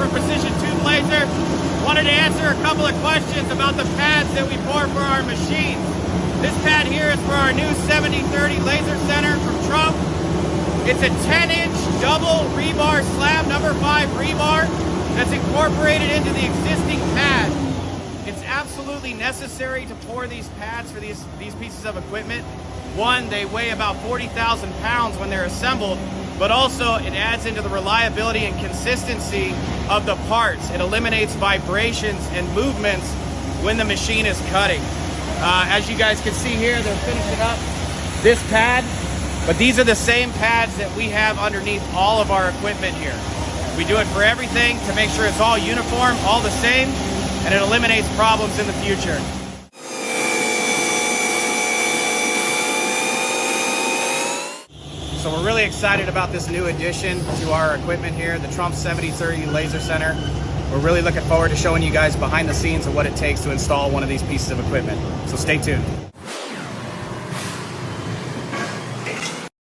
from Precision Tube Laser. Wanted to answer a couple of questions about the pads that we pour for our machines. This pad here is for our new 7030 laser center from Trump. It's a 10-inch double rebar slab, number 5 rebar, that's incorporated into the existing pad. It's absolutely necessary to pour these pads for these pieces of equipment. One, they weigh about 40,000 pounds when they're assembled, but also it adds into the reliability and consistency of the parts. It eliminates vibrations and movements when the machine is cutting. As you guys can see here, they're finishing up this pad, but these are the same pads that we have underneath all of our equipment here. We do it for everything to make sure it's all uniform, all the same, and it eliminates problems in the future. So we're really excited about this new addition to our equipment here, the Trump 7030 Laser Center. We're really looking forward to showing you guys behind the scenes of what it takes to install one of these pieces of equipment. So stay tuned.